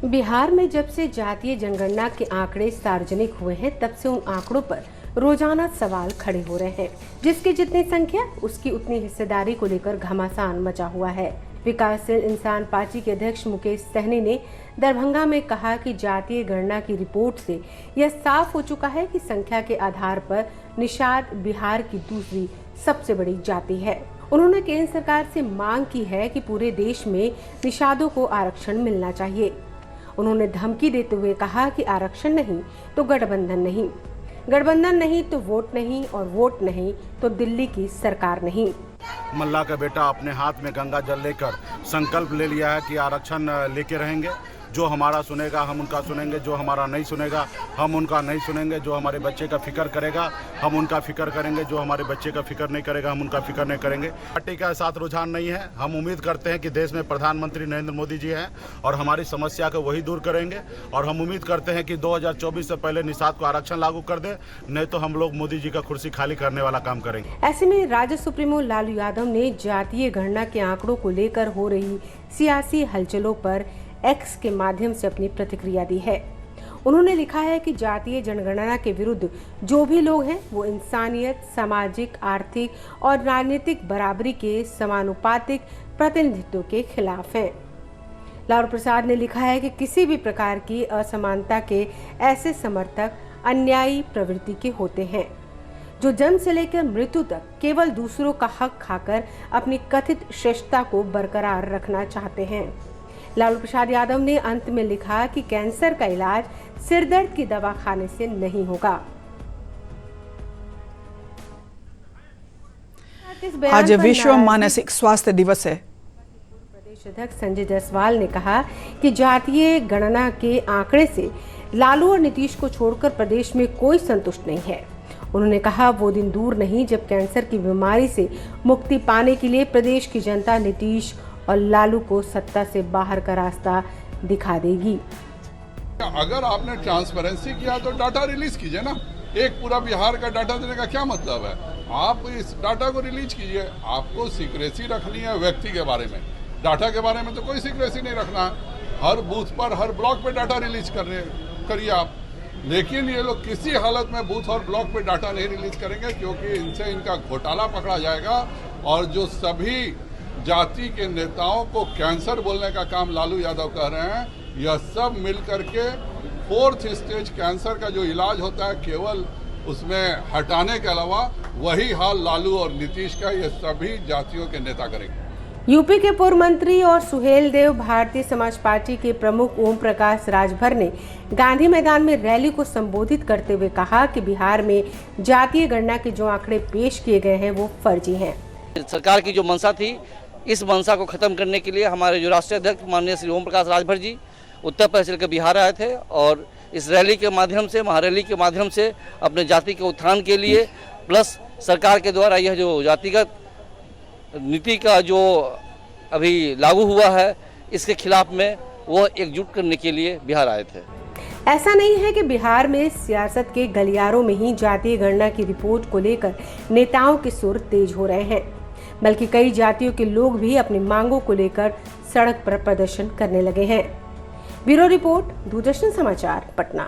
बिहार में जब से जातीय जनगणना के आंकड़े सार्वजनिक हुए हैं, तब से उन आंकड़ों पर रोजाना सवाल खड़े हो रहे हैं। जिसकी जितनी संख्या, उसकी उतनी हिस्सेदारी को लेकर घमासान मचा हुआ है। विकासशील इंसान पार्टी के अध्यक्ष मुकेश सहनी ने दरभंगा में कहा कि जातीय गणना की रिपोर्ट से यह साफ हो चुका है कि संख्या के आधार पर निषाद बिहार की दूसरी सबसे बड़ी जाति है। उन्होंने केंद्र सरकार से मांग की है कि पूरे देश में निषादों को आरक्षण मिलना चाहिए। उन्होंने धमकी देते हुए कहा कि आरक्षण नहीं तो गठबंधन नहीं, गठबंधन नहीं तो वोट नहीं, और वोट नहीं तो दिल्ली की सरकार नहीं। मल्ला का बेटा अपने हाथ में गंगा जल लेकर संकल्प ले लिया है कि आरक्षण लेके रहेंगे। जो हमारा सुनेगा हम उनका सुनेंगे, जो हमारा नहीं सुनेगा हम उनका नहीं सुनेंगे। जो हमारे बच्चे का फिक्र करेगा हम उनका फिक्र करेंगे, जो हमारे बच्चे का फिक्र नहीं करेगा हम उनका फिक्र नहीं करेंगे। पार्टी का साथ रुझान नहीं है। हम उम्मीद करते हैं कि देश में प्रधानमंत्री नरेंद्र मोदी जी हैं और हमारी समस्या को वही दूर करेंगे, और हम उम्मीद करते हैं कि 2024 से पहले निषाद को आरक्षण लागू कर दे, नहीं तो हम लोग मोदी जी का कुर्सी खाली करने वाला काम करेंगे। ऐसे में राज्य सुप्रीमो लालू यादव ने जातीय गणना के आंकड़ों को लेकर हो रही सियासी हलचलों पर एक्स के माध्यम से अपनी प्रतिक्रिया दी है। उन्होंने लिखा है कि जातीय जनगणना के विरुद्ध जो भी लोग हैं वो इंसानियत, सामाजिक, आर्थिक और राजनीतिक बराबरी के समानुपातिक प्रतिनिधित्व के खिलाफ हैं। लालू प्रसाद ने लिखा है कि किसी भी प्रकार की असमानता के ऐसे समर्थक अन्यायी प्रवृत्ति के होते हैं, जो जन्म से लेकर मृत्यु तक केवल दूसरों का हक खाकर अपनी कथित श्रेष्ठता को बरकरार रखना चाहते हैं। लालू प्रसाद यादव ने अंत में लिखा कि कैंसर का इलाज सिरदर्द की दवा खाने से नहीं होगा। आज विश्व मानसिक स्वास्थ्य दिवस है। प्रदेश अध्यक्ष संजय जायसवाल ने कहा कि जातीय गणना के आंकड़े से लालू और नीतीश को छोड़कर प्रदेश में कोई संतुष्ट नहीं है। उन्होंने कहा वो दिन दूर नहीं जब कैंसर की बीमारी से मुक्ति पाने के लिए प्रदेश की जनता नीतीश और लालू को सत्ता से बाहर का रास्ता दिखा देगी। अगर आपने ट्रांसपेरेंसी किया तो डाटा रिलीज कीजिए ना। एक पूरा बिहार का डाटा देने का क्या मतलब है? आप इस डाटा को रिलीज कीजिए। आपको सीक्रेसी रखनी है व्यक्ति के बारे में, डाटा के बारे में तो कोई सीक्रेसी नहीं रखना है। हर बूथ पर, हर ब्लॉक पे डाटा रिलीज करिए आप। लेकिन ये लोग किसी हालत में बूथ और ब्लॉक पे डाटा नहीं रिलीज करेंगे, क्योंकि इनसे इनका घोटाला पकड़ा जाएगा। और जो सभी जाति के नेताओं को कैंसर बोलने का काम लालू यादव कर रहे हैं, यह सब मिलकर के 4th स्टेज कैंसर का जो इलाज होता है केवल उसमें हटाने के अलावा वही हाल लालू और नीतीश का ये सभी जातियों के नेता करेंगे। यूपी के पूर्व मंत्री और सुहेल देव भारतीय समाज पार्टी के प्रमुख ओम प्रकाश राजभर ने गांधी मैदान में रैली को संबोधित करते हुए कहा कि बिहार में जातीय गणना के जो आंकड़े पेश किए गए हैं वो फर्जी हैं। सरकार की जो मंशा थी, इस मंशा को खत्म करने के लिए हमारे जो राष्ट्रीय अध्यक्ष माननीय श्री ओम प्रकाश राजभर जी उत्तर प्रदेश से लेकर बिहार आए थे, और इस रैली के माध्यम से, महारैली के माध्यम से अपने जाति के उत्थान के लिए, प्लस सरकार के द्वारा यह जो जातिगत नीति का जो अभी लागू हुआ है, इसके खिलाफ में वो एकजुट करने के लिए बिहार आए थे। ऐसा नहीं है कि बिहार में सियासत के गलियारों में ही जातीय गणना की रिपोर्ट को लेकर नेताओं के सुर तेज हो रहे हैं, बल्कि कई जातियों के लोग भी अपनी मांगों को लेकर सड़क पर प्रदर्शन करने लगे हैं। ब्यूरो रिपोर्ट, दूरदर्शन समाचार, पटना।